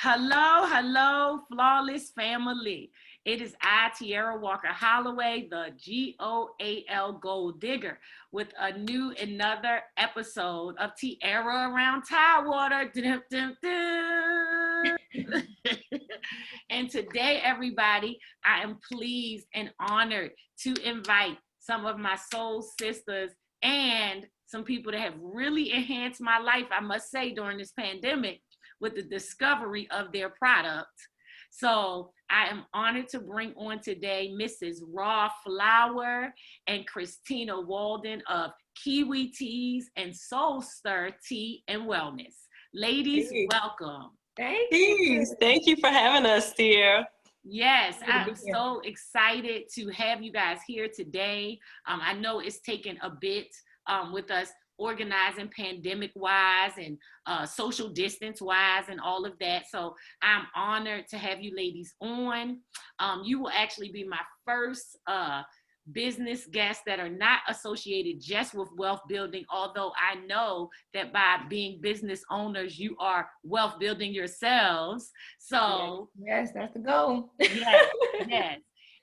Hello, hello, flawless family. It is I, Tierra Walker Holloway, the GOAL Gold Digger, with a new another episode of Tierra around Tidewater. Dun, dun, dun. And today, everybody, I am pleased and honored to invite some of my soul sisters and some people that have really enhanced my life, I must say, during this pandemic with the discovery of their product. So I am honored to bring on today Mrs. Raw Flower and Christina Walden of Kewi Teas and Soul Stir Tea and Wellness. Ladies, welcome. Thank you. Thank you for having us, dear. Yes, I'm so excited to have you guys here today. I know it's taken a bit with us organizing pandemic wise and social distance wise and all of that. So I'm honored to have you ladies on. You will actually be my first business guests that are not associated just with wealth building, although I know that by being business owners, you are wealth building yourselves. So yes, that's the goal. Yes, yes.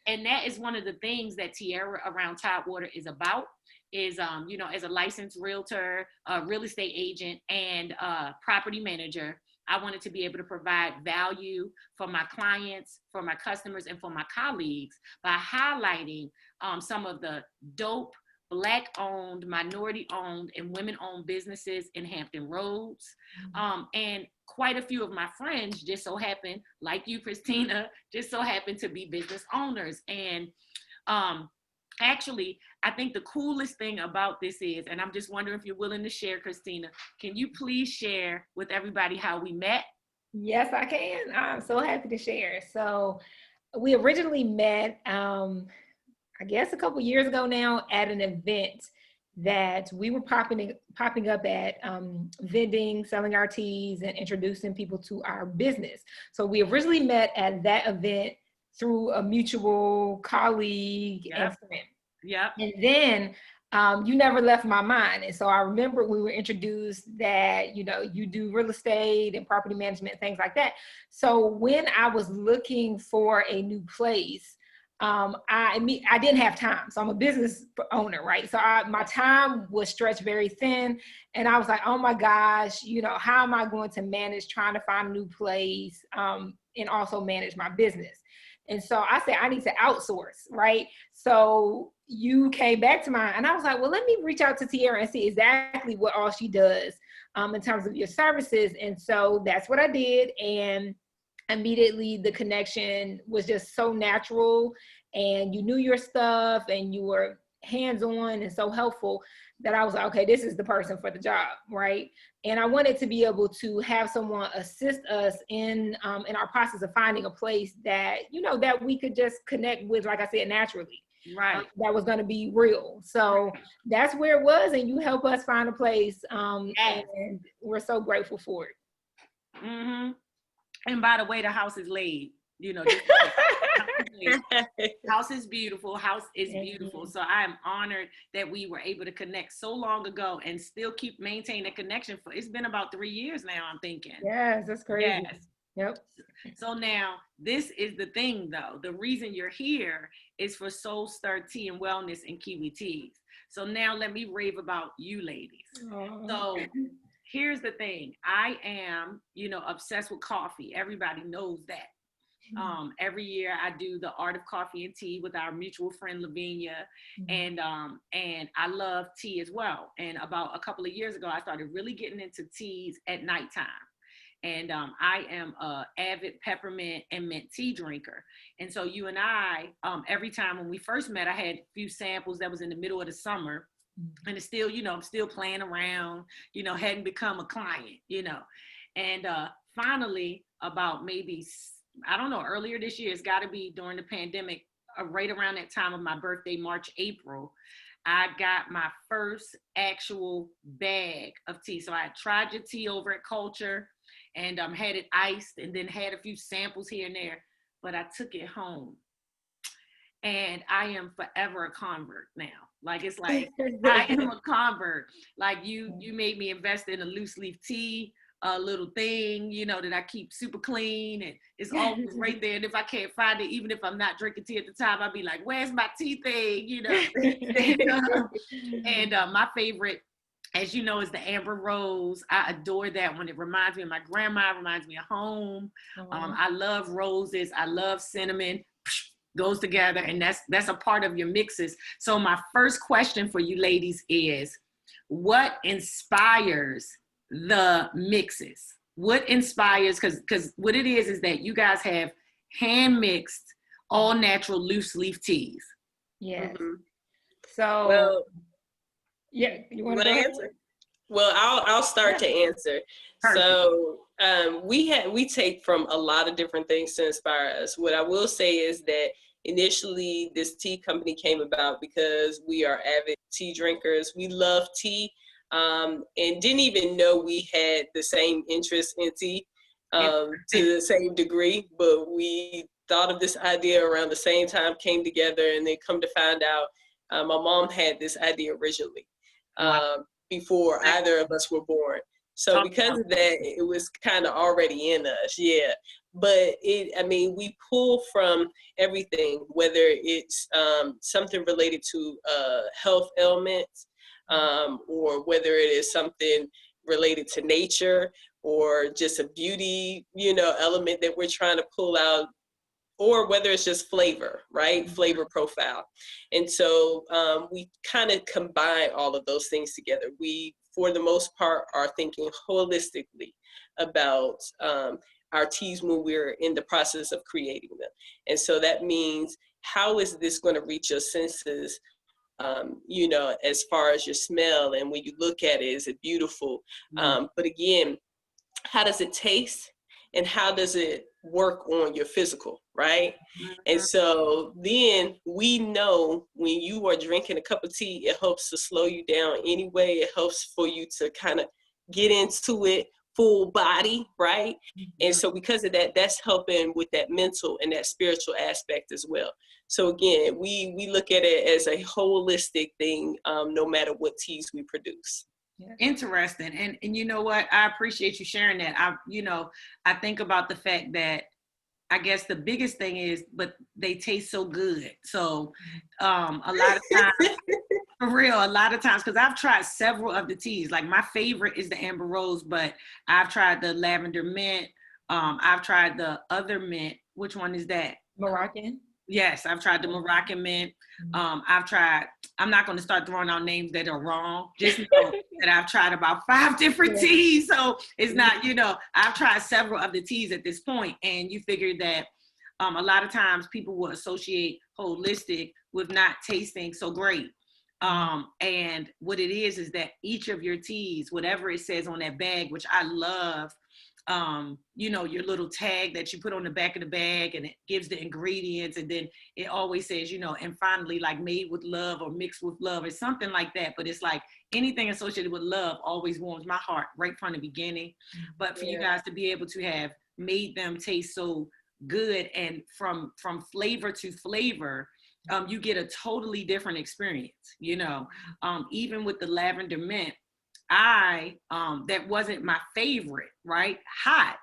And that is one of the things that Tierra around Tidewater is about. Is as a licensed realtor, real estate agent, and property manager, I wanted to be able to provide value for my clients, for my customers, and for my colleagues by highlighting some of the dope Black-owned, minority-owned, and women-owned businesses in Hampton Roads. And quite a few of my friends just so happen, like you, Christina, just so happen to be business owners. And actually, I think the coolest thing about this is, and I'm just wondering if you're willing to share, Christina, can you please share with everybody how we met? Yes, I can. I'm so happy to share. So we originally met, I guess a couple years ago now, at an event that we were popping up at, vending, selling our teas, and introducing people to our business. So we originally met at that event through a mutual colleague and friend. Yep. And then you never left my mind. And so I remember we were introduced that, you do real estate and property management, things like that. So when I was looking for a new place, I didn't have time. So I'm a business owner, right? So my time was stretched very thin. And I was like, oh my gosh, how am I going to manage trying to find a new place and also manage my business? And so I said, I need to outsource, right? So you came back to mind and I was like, well, let me reach out to Tierra and see exactly what all she does in terms of your services. And so that's what I did. And immediately the connection was just so natural, and you knew your stuff and you were hands-on and so helpful that I was like, okay, this is the person for the job, right? And I wanted to be able to have someone assist us in our process of finding a place that, that we could just connect with, like I said, naturally. Right. That was going to be real. So that's where it was, and you help us find a place, Yes. and we're so grateful for it. Mm-hmm. And by the way, the house is laid. House is beautiful. House is beautiful. So I am honored that we were able to connect so long ago and still keep maintaining a connection for. It's been about 3 years now, I'm thinking. Yes, that's crazy. Yes. Yep. So now this is the thing, though. The reason you're here is for Soul Stir Tea and Wellness and Kewi Teas. So now let me rave about you ladies. So here's the thing. I am, obsessed with coffee. Everybody knows that. Every year I do the art of coffee and tea with our mutual friend Lavinia, and I love tea as well. And about a couple of years ago, I started really getting into teas at nighttime. And I am a avid peppermint and mint tea drinker. And so you and I, every time when we first met, I had a few samples. That was in the middle of the summer. And it's still, I'm still playing around, hadn't become a client, And finally, about maybe, I don't know, earlier this year, it's got to be during the pandemic, right around that time of my birthday, March, April, I got my first actual bag of tea. So I had tried your tea over at Culture and had it iced and then had a few samples here and there, but I took it home. And I am forever a convert now. Like, it's like, I am a convert. Like you made me invest in a loose leaf tea. little thing, you know, that I keep super clean, and it's always right there. And if I can't find it, even if I'm not drinking tea at the time, I'll be like, where's my tea thing, you know? And my favorite, as you know, is the amber rose. I adore that one. It reminds me of my grandma, reminds me of home. I love roses. I love cinnamon. Goes together, and that's a part of your mixes. So my first question for you ladies is, what inspires the mixes? What inspires, because what it is that you guys have hand mixed all natural loose leaf teas. Yes. Mm-hmm. So Well, yeah, you want to to answer? Well, I'll start to answer. Perfect. So we take from a lot of different things to inspire us. What I will say is that initially this tea company came about because we are avid tea drinkers. We love tea, and didn't even know we had the same interest in tea to the same degree, but we thought of this idea around the same time, came together, and then come to find out my mom had this idea originally. Before either of us were born. So because of that, it was kind of already in us, yeah. But we pull from everything, whether it's something related to health ailments, or whether it is something related to nature, or just a beauty, element that we're trying to pull out, or whether it's just flavor, right? Flavor profile. And so we kind of combine all of those things together. We, for the most part, are thinking holistically about our teas when we're in the process of creating them. And so that means, how is this going to reach your senses, as far as your smell, and when you look at it, is it beautiful? But again, how does it taste? And how does it work on your physical, right? And so then we know when you are drinking a cup of tea, it helps to slow you down anyway. It helps for you to kind of get into it full body, right? And so because of that, that's helping with that mental and that spiritual aspect as well. So again, we look at it as a holistic thing, no matter what teas we produce. Yeah. Interesting. And you know what? I appreciate you sharing that. I think about the fact that I guess the biggest thing is, but they taste so good. So a lot of times, for real, a lot of times, because I've tried several of the teas. Like my favorite is the amber rose, but I've tried the lavender mint. I've tried the other mint. Which one is that? Moroccan. Yes, I've tried the Moroccan mint. I'm not going to start throwing out names that are wrong. Just know that I've tried about 5 different teas. So it's not, I've tried several of the teas at this point, and you figure that a lot of times people will associate holistic with not tasting so great. And what it is that each of your teas, whatever it says on that bag, which I love, your little tag that you put on the back of the bag, and it gives the ingredients, and then it always says, and finally, like, made with love or mixed with love or something like that. But it's like anything associated with love always warms my heart right from the beginning. But for you guys to be able to have made them taste so good, and from flavor to flavor, you get a totally different experience, even with the lavender mint. That wasn't my favorite, right? Hot.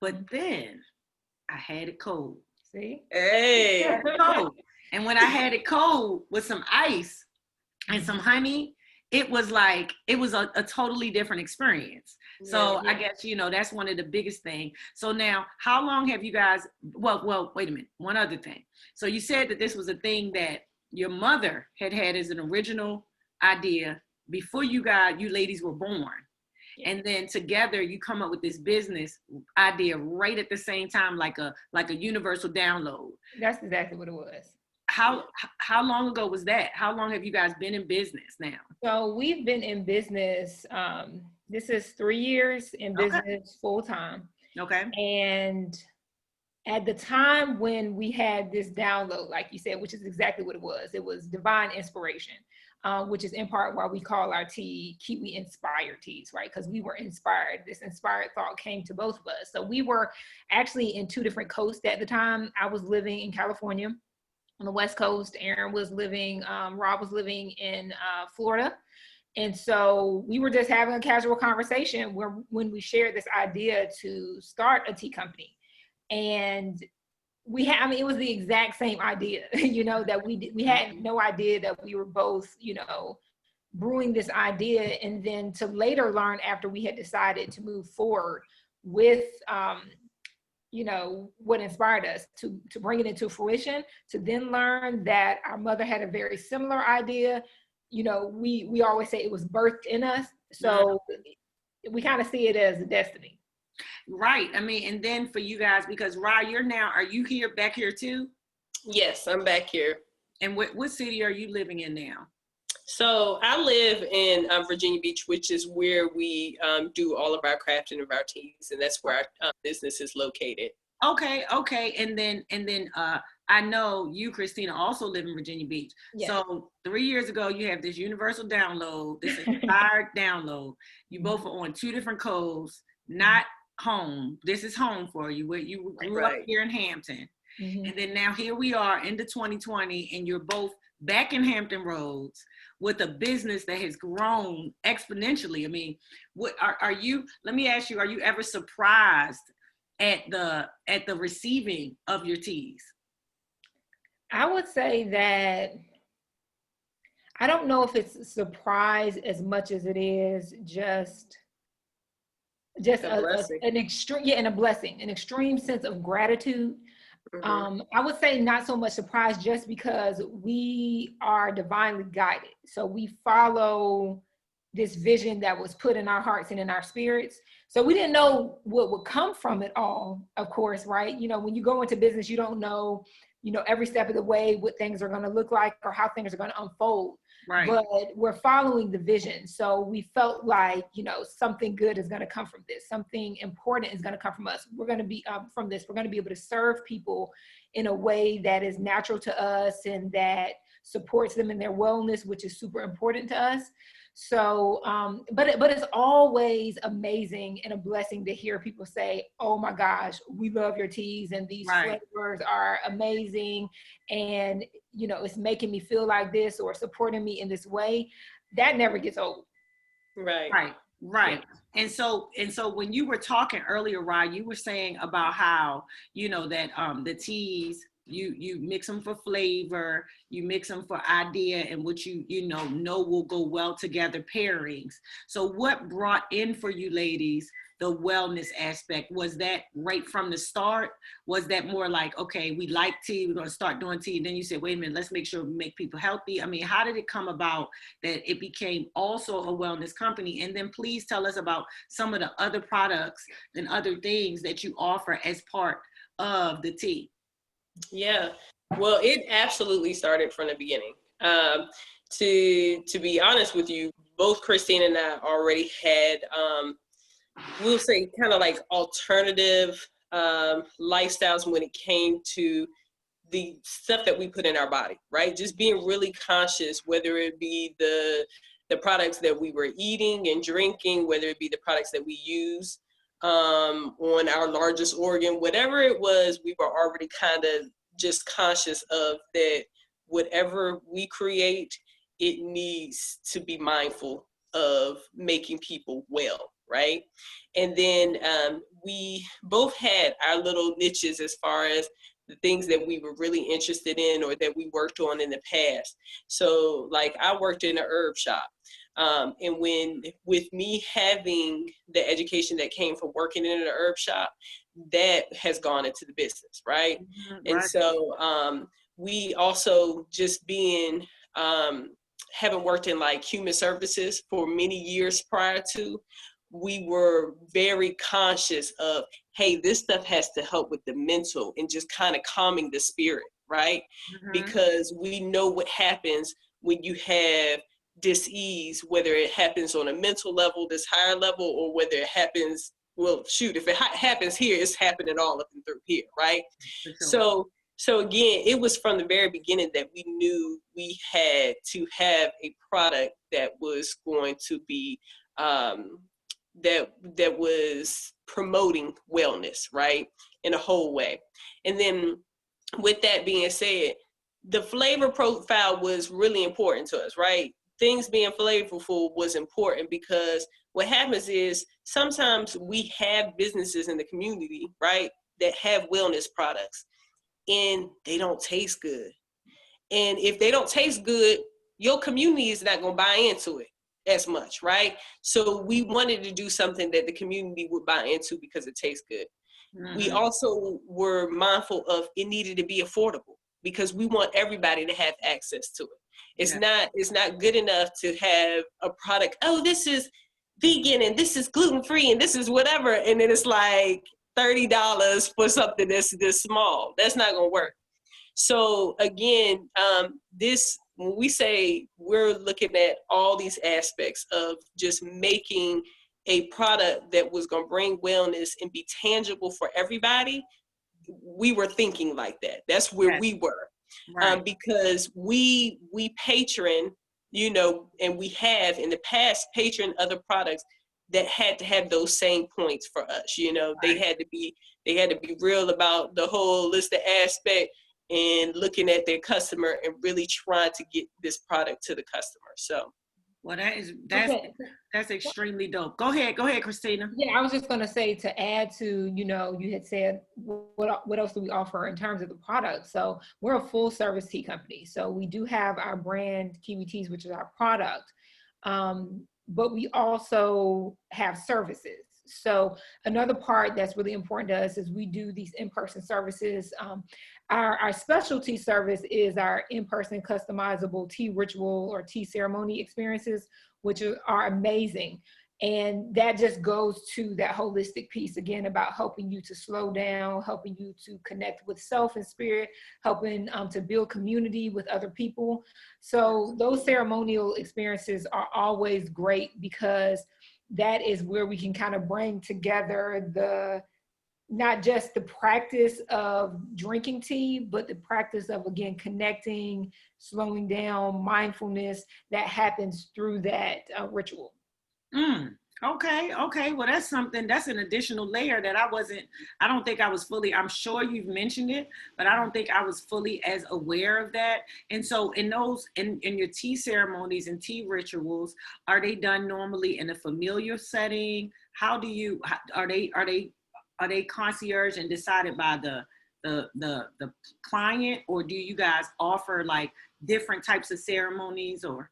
But then I had it cold. See? Hey. Cold. And when I had it cold with some ice and some honey, it was a totally different experience. So I guess, that's one of the biggest things. So now, how long have you guys, well, wait a minute, one other thing. So you said that this was a thing that your mother had as an original idea before you ladies were born. And then together you come up with this business idea right at the same time, like a universal download. That's exactly what it was. How long ago was that? How long have you guys been in business now? So we've been in business, this is 3 years in business full time. Okay. And at the time when we had this download, like you said, which is exactly what it was divine inspiration. Which is in part why we call our tea Kewi inspired teas, right? Because we were inspired. This inspired thought came to both of us. So we were actually in 2 different coasts at the time. I was living in California on the West Coast. Aaron was living, Rob was living in Florida. And so we were just having a casual conversation when we shared this idea to start a tea company. And I mean, it was the exact same idea, that we had no idea that we were both, brewing this idea. And then to later learn, after we had decided to move forward with, what inspired us to bring it into fruition, to then learn that our mother had a very similar idea. We always say it was birthed in us. So we kind of see it as a destiny. Right. I mean, and then for you guys, because Ra, are you back here too? Yes, I'm back here. And what city are you living in now? So I live in Virginia Beach, which is where we do all of our crafting of our teas, and that's where our business is located. Okay. And then I know you, Christina, also live in Virginia Beach. Yes. So 3 years ago, you have this universal download, this inspired download. You both are on 2 different coasts, not home. This is home for you, where you grew up here in Hampton. Mm-hmm. And then now here we are into 2020, and you're both back in Hampton Roads with a business that has grown exponentially. I mean, what are you, let me ask you, are you ever surprised at the receiving of your teas? I would say that I don't know if it's a surprise as much as it is just an extreme, and a blessing, an extreme sense of gratitude. Mm-hmm. I would say not so much surprise, just because we are divinely guided. So we follow this vision that was put in our hearts and in our spirits. So we didn't know what would come from it all, of course, right? When you go into business, you don't know, every step of the way what things are going to look like or how things are going to unfold. Right. But we're following the vision. So we felt like, something good is going to come from this. Something important is going to come from us. We're going to be from this. We're going to be able to serve people in a way that is natural to us and that supports them in their wellness, which is super important to us. So, but it's always amazing and a blessing to hear people say, "Oh my gosh, we love your teas, and these flavors are amazing, and it's making me feel like this or supporting me in this way." That never gets old. Right. Yeah. And so when you were talking earlier, Rod, you were saying about how that the teas, you mix them for flavor, you mix them for idea, and what you know will go well together pairings. So what brought in for you ladies the wellness aspect? Was that right from the start? Was that more like, okay, we like tea, we're going to start doing tea, and then you said, wait a minute, let's make sure we make people healthy? I mean, how did it come about that it became also a wellness company? And then please tell us about some of the other products and other things that you offer as part of the tea. Yeah, well, it absolutely started from the beginning. To be honest with you, both Christine and I already had, we'll say, kind of like alternative lifestyles when it came to the stuff that we put in our body, right? Just being really conscious, whether it be the products that we were eating and drinking, whether it be the products that we use on our largest organ, whatever it was, we were already kind of just conscious of that. Whatever we create, it needs to be mindful of making people well, right? And then we both had our little niches as far as the things that we were really interested in or that we worked on in the past. So like I worked in a herb shop. And with me having the education that came from working in an herb shop, that has gone into the business, right? Mm-hmm. And so we also just being, having worked in like human services for many years prior to, we were very conscious of, hey, this stuff has to help with the mental and just kind of calming the spirit, right? Mm-hmm. Because we know what happens when you have dis-ease, whether it happens on a mental level, this higher level, or whether it happens, well, shoot, if it happens here, it's happening all up and through here, right? Sure. So again, it was from the very beginning that we knew we had to have a product that was going to be, that was promoting wellness, right, in a whole way. And then with that being said, the flavor profile was really important to us, right? things being flavorful was important, because what happens is sometimes we have businesses in the community, right, that have wellness products and they don't taste good. And if they don't taste good, your community is not going to buy into it as much, right? So we wanted to do something that the community would buy into because it tastes good. We also were mindful of it needed to be affordable, because we want everybody to have access to it. It's not good enough to have a product, oh, this is vegan and this is gluten-free and this is whatever, and then it's like $30 for something that's this small. That's not going to work. So again, when we say we're looking at all these aspects of just making a product that was going to bring wellness and be tangible for everybody, we were thinking like that. That's where we were, because we patron, you know, and we have in the past patroned other products that had to have those same points for us. You know, they had to be real about the holistic aspect and looking at their customer and really trying to get this product to the customer. So, well, that's extremely dope. Go ahead, Christina. Yeah, I was just going to say, to add to, you know, you had said, what else do we offer in terms of the product? So we're a full service tea company. So we do have our brand Kewi Teas, which is our product. But we also have services. So another part that's really important to us is we do these in-person services. Our specialty service is our in-person customizable tea ritual or tea ceremony experiences, which are amazing. And that just goes to that holistic piece, again, about helping you to slow down, helping you to connect with self and spirit, helping to build community with other people. So those ceremonial experiences are always great, because that is where we can kind of bring together not just the practice of drinking tea, but the practice of, again, connecting, slowing down, mindfulness that happens through that ritual. Okay. Well, that's an additional layer that I don't think I was fully, I'm sure you've mentioned it, but I don't think I was fully as aware of that. And so in your tea ceremonies and tea rituals, are they done normally in a familiar setting? Are they concierge and decided by the client, or do you guys offer like different types of ceremonies? Or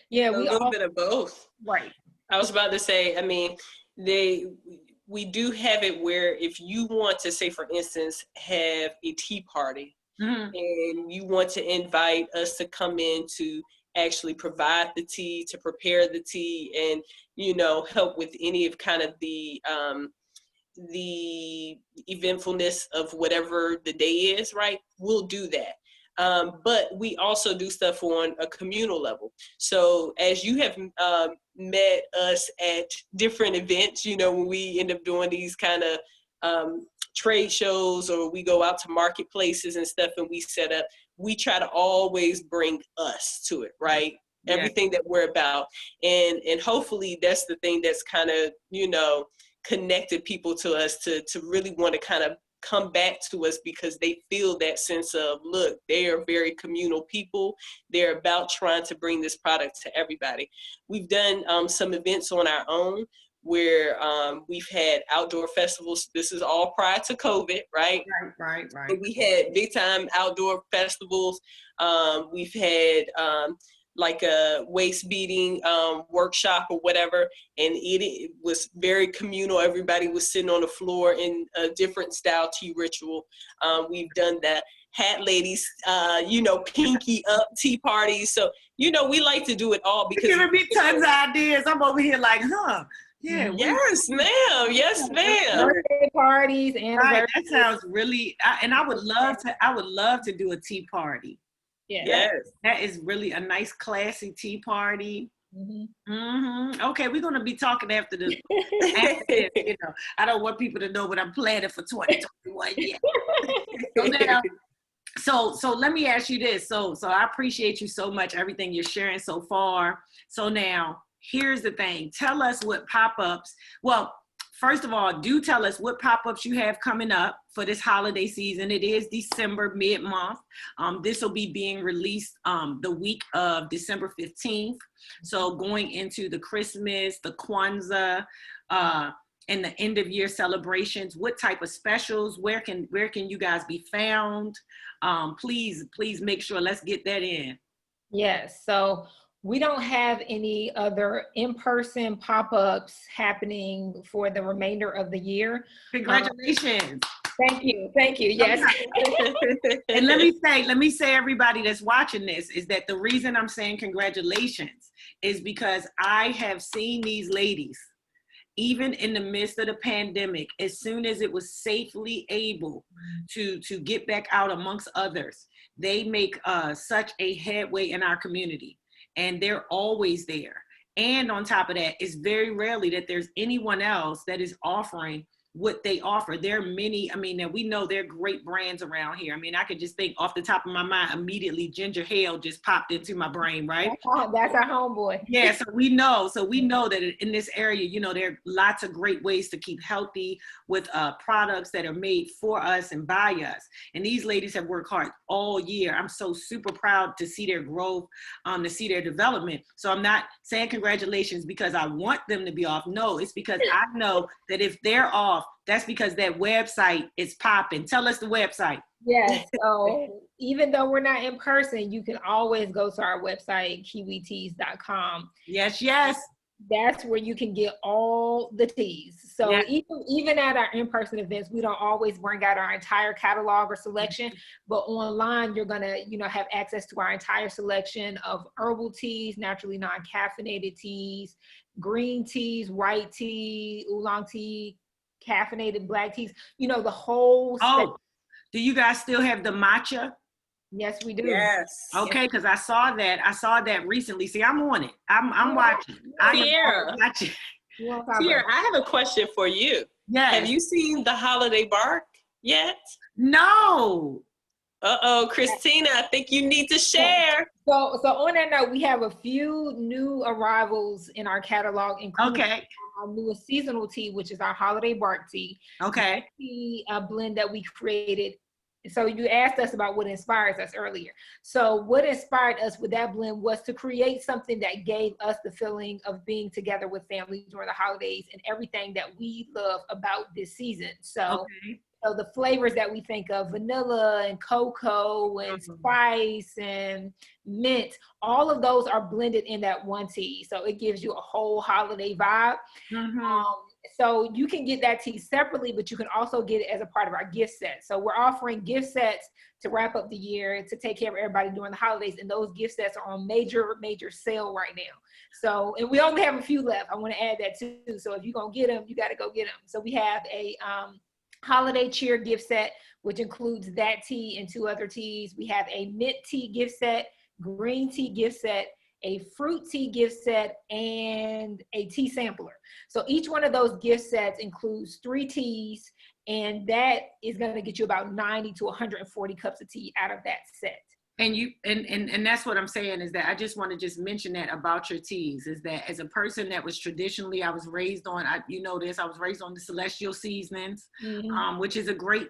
yeah, we a little bit of both. Right. I was about to say, I mean, we do have it where if you want to, say, for instance, have a tea party, and you want to invite us to come in to actually provide the tea, to prepare the tea, and, you know, help with any of kind of the eventfulness of whatever the day is, right? We'll do that. But we also do stuff on a communal level. So as you have met us at different events, you know, when we end up doing these kind of trade shows, or we go out to marketplaces and stuff and we set up, we try to always bring us to it, right? Yeah. Everything that we're about. And hopefully that's the thing that's kind of, you know, connected people to us to really want to kind of come back to us, because they feel that sense of, look, they are very communal people. They're about trying to bring this product to everybody. We've done some events on our own where we've had outdoor festivals. This is all prior to COVID, right? Right. But we had big time outdoor festivals. We've had like a waist beating workshop or whatever, and it was very communal. Everybody was sitting on the floor in a different style tea ritual. We've done that. Hat ladies, you know, pinky up tea parties. So, you know, we like to do it all, because you're giving me tons of ideas. I'm over here like, yeah. Yes, ma'am. Yes, ma'am. Birthday parties and right. That sounds really. I would love to do a tea party. Yeah. Yes. That is really a nice, classy tea party. Okay, we're gonna be talking after this. You know, I don't want people to know what I'm planning for 2021 yet. So let me ask you this. So I appreciate you so much, everything you're sharing so far. So now here's the thing. Tell us what pop-ups. Well, first of all, do tell us what pop-ups you have coming up for this holiday season. It is December mid-month. This will be being released the week of December 15th. So going into the Christmas, the Kwanzaa, and the end of year celebrations, what type of specials, where can you guys be found? Please make sure, let's get that in. Yes, so we don't have any other in-person pop-ups happening for the remainder of the year. Congratulations. Thank you, yes. And let me say everybody that's watching this is that the reason I'm saying congratulations is because I have seen these ladies, even in the midst of the pandemic, as soon as it was safely able to get back out amongst others, they make such a headway in our community, and they're always there. And on top of that, it's very rarely that there's anyone else that is offering what they offer. There are many, I mean, and we know there are great brands around here. I mean, I could just think off the top of my mind, immediately Ginger Ale just popped into my brain, right? That's our homeboy. Yeah, so we know that in this area, you know, there are lots of great ways to keep healthy with products that are made for us and by us. And these ladies have worked hard all year. I'm so super proud to see their growth, to see their development. So I'm not saying congratulations because I want them to be off. No, it's because I know that if they're off, that's because that website is popping. Tell us the website. Yes, so even though we're not in person, you can always go to our website, KewiTeas.com. Yes. That's where you can get all the teas. So even at our in-person events, we don't always bring out our entire catalog or selection, but online you're gonna, have access to our entire selection of herbal teas, naturally non-caffeinated teas, green teas, white tea, oolong tea, caffeinated black teas, the whole Oh, do you guys still have the matcha? Yes, we do. Yes. Okay, because I saw that recently. See, I'm on it. I'm watching. Tierra, Tierra, I have a question for you. Yes. Have you seen the holiday bark yet? No. Uh-oh, Christina, I think you need to share. So on that note, we have a few new arrivals in our catalog, including our newest seasonal tea, which is our holiday bark tea. Okay. The blend that we created. So you asked us about what inspires us earlier. So what inspired us with that blend was to create something that gave us the feeling of being together with family during the holidays and everything that we love about this season. So So the flavors that we think of, vanilla and cocoa and spice and mint, all of those are blended in that one tea. So it gives you a whole holiday vibe. So you can get that tea separately, but you can also get it as a part of our gift set. So we're offering gift sets to wrap up the year, to take care of everybody during the holidays. And those gift sets are on major sale right now. So, and we only have a few left. I want to add that too. So if you're going to get them, you got to go get them. So we have a, holiday cheer gift set, which includes that tea and 2 other teas. We have a mint tea gift set, green tea gift set, a fruit tea gift set, and a tea sampler. So each one of those gift sets includes 3 teas, and that is going to get you about 90 to 140 cups of tea out of that set. And you and that's what I'm saying is that I just want to just mention that about your teas is that as a person that was traditionally, I was raised on, I was raised on the celestial seasonings, which is a great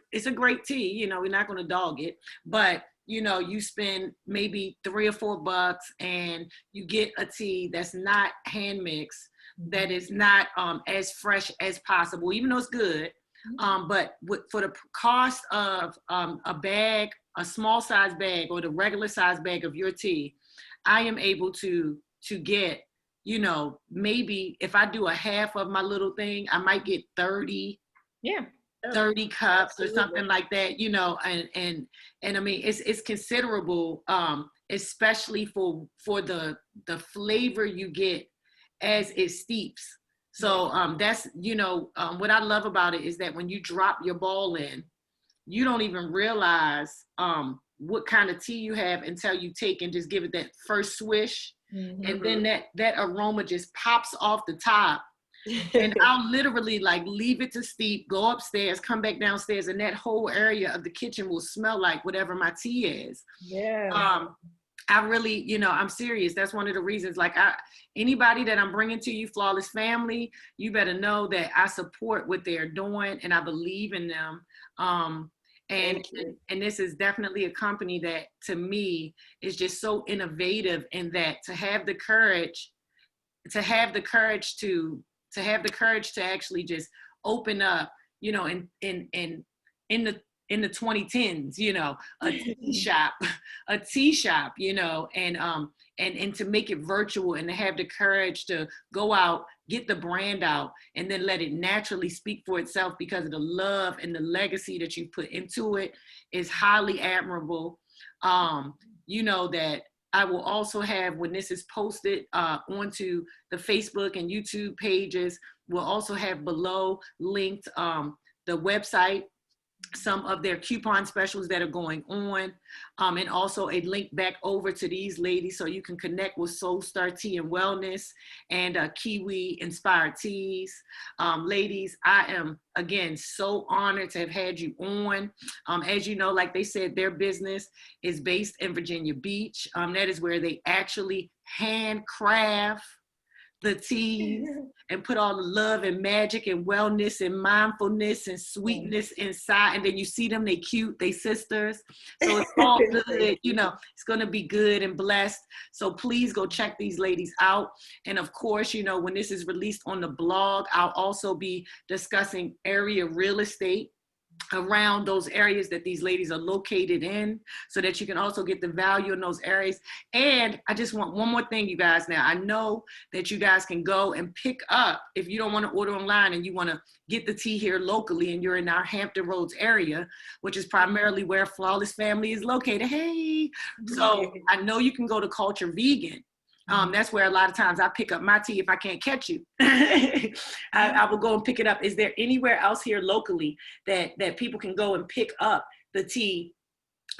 tea, we're not going to dog it, but you spend maybe $3 or $4 and you get a tea that's not hand mixed, that is not as fresh as possible, even though it's good. But for the cost of a small size bag or the regular size bag of your tea, I am able to get, maybe if I do a half of my little thing, I might get 30 cups or something like that, and I mean, it's considerable, especially for the flavor you get as it steeps. So that's, what I love about it is that when you drop your ball in, you don't even realize what kind of tea you have until you take and just give it that first swish. And then that aroma just pops off the top. And I'll literally leave it to steep, go upstairs, come back downstairs, and that whole area of the kitchen will smell like whatever my tea is. I really, I'm serious. That's one of the reasons, like anybody that I'm bringing to you, Flawless Family, you better know that I support what they're doing and I believe in them. And this is definitely a company that to me is just so innovative in that to have the courage to actually just open up, in the 2010s, a tea shop, and to make it virtual and to have the courage to go out, get the brand out, and then let it naturally speak for itself because of the love and the legacy that you put into it is highly admirable. That I will also have, when this is posted onto the Facebook and YouTube pages, we'll also have below linked the website, some of their coupon specials that are going on, and also a link back over to these ladies so you can connect with Soul Star Tea and Wellness and Kewi Inspired Teas. Ladies, I am, again, so honored to have had you on. As you know, like they said, their business is based in Virginia Beach. That is where they actually handcraft the teas and put all the love and magic and wellness and mindfulness and sweetness inside. And then you see them, they cute, they sisters. So it's all good, it's going to be good and blessed. So please go check these ladies out. And of course, when this is released on the blog, I'll also be discussing area real estate around those areas that these ladies are located in so that you can also get the value in those areas. And I just want one more thing, you guys. Now, I know that you guys can go and pick up, if you don't want to order online and you want to get the tea here locally and you're in our Hampton Roads area, which is primarily where Flawless Family is located. Hey, so I know you can go to Culture Vegan. That's where a lot of times I pick up my tea if I can't catch you. I will go and pick it up. Is there anywhere else here locally that people can go and pick up the tea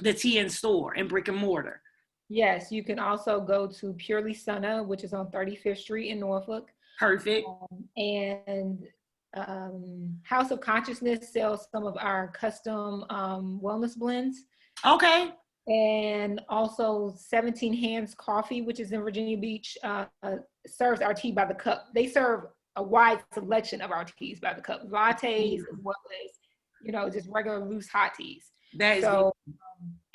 in store in brick and mortar? Yes, you can also go to Purely Sunna, which is on 35th Street in Norfolk. Perfect. And House of Consciousness sells some of our custom wellness blends. Okay. And also 17 Hands Coffee, which is in Virginia Beach, serves our tea by the cup. They serve a wide selection of our teas by the cup, lattes as well as, just regular loose hot teas. That is so,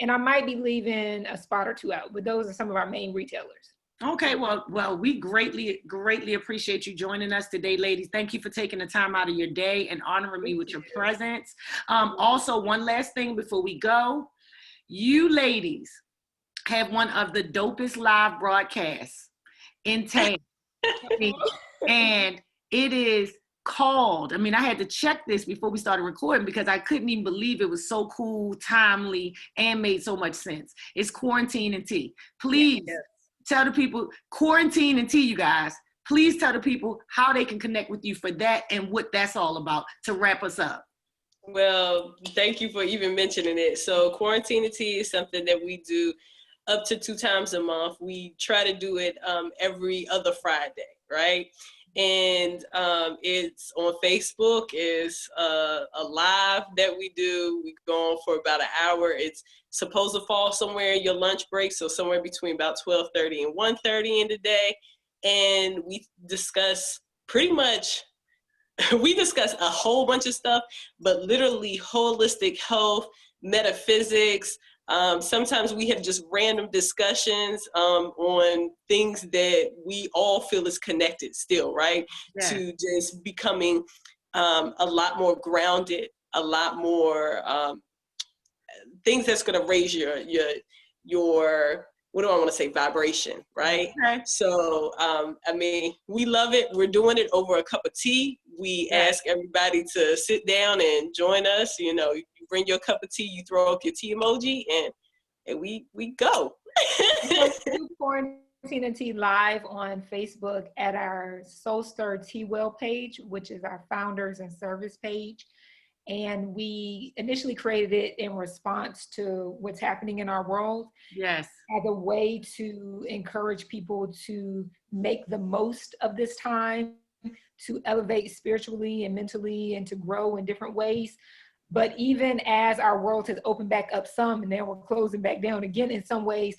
and I might be leaving a spot or two out, but those are some of our main retailers. Okay, well, we greatly appreciate you joining us today, ladies. Thank you for taking the time out of your day and honoring me with your presence. Also, one last thing before we go. You ladies have one of the dopest live broadcasts in town. And it is called, I had to check this before we started recording because I couldn't even believe it was so cool, timely, and made so much sense. It's Quarantine and Tea. Please tell the people, Quarantine and Tea, you guys. Please tell the people how they can connect with you for that and what that's all about to wrap us up. Well, thank you for even mentioning it. So Quarantine and Tea is something that we do up to 2 times a month. We try to do it every other Friday, right? And it's on Facebook. It's a live that we do. We go on for about an hour. It's supposed to fall somewhere in your lunch break, so somewhere between about 12:30 and 1:30 in the day. And we discuss pretty much we discuss a whole bunch of stuff, but literally holistic health, metaphysics. Sometimes we have just random discussions on things that we all feel is connected still, right? Yeah. To just becoming a lot more grounded, a lot more things that's going to raise your what do I want to say, vibration, right? Okay. So, we love it. We're doing it over a cup of tea. We ask everybody to sit down and join us. You bring your cup of tea, you throw up your tea emoji, and we go. Quarantine and Tea live on Facebook at our Soul Star Tea Well page, which is our founders and service page. And we initially created it in response to what's happening in our world. Yes. As a way to encourage people to make the most of this time, to elevate spiritually and mentally and to grow in different ways. But even as our world has opened back up some and then we're closing back down again in some ways,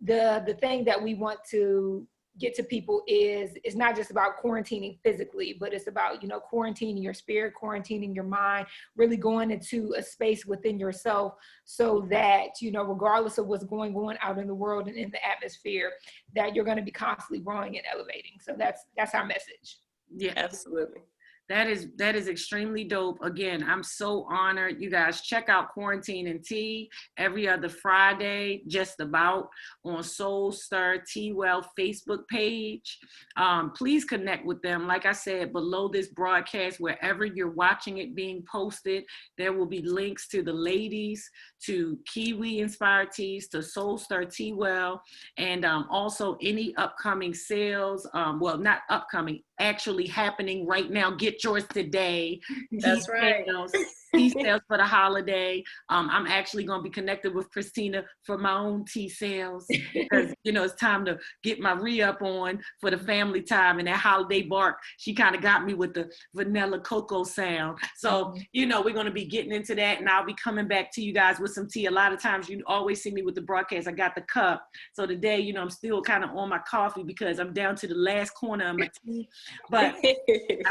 the thing that we want to get to people is it's not just about quarantining physically, but it's about, you know, quarantining your spirit, quarantining your mind, really going into a space within yourself so that, you know, regardless of what's going on out in the world and in the atmosphere, that you're going to be constantly growing and elevating. So that's our message. Yeah, absolutely. That is extremely dope. Again, I'm so honored. You guys check out Quarantine and Tea every other Friday, just about, on Soul Stir Tea Well Facebook page. Please connect with them. Like I said, below this broadcast, wherever you're watching it being posted, there will be links to the ladies, to Kewi Inspired Teas, to Soul Stir Tea Well, and also any upcoming sales. Well, not upcoming, actually happening right now. Get yours today. That's right. Tea sales for the holiday. I'm actually going to be connected with Christina for my own tea sales, because, you know, it's time to get my re-up on for the family time, and that holiday bark, she kind of got me with the vanilla cocoa sound. So, you know, we're going to be getting into that, and I'll be coming back to you guys with some tea. A lot of times you always see me with the broadcast. I got the cup. So today, you know, I'm still kind of on my coffee because I'm down to the last corner of my tea. But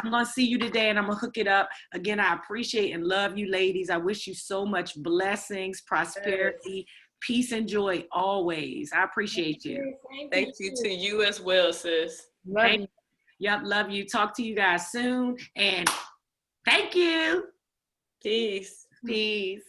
I'm going to see you today, and I'm going to hook it up. Again, I appreciate and love you ladies. I wish you so much blessings, prosperity, peace, and joy always. I appreciate you. Thank you to you as well, sis. Love you. Yep, love you. Talk to you guys soon. And thank you. Peace. Peace.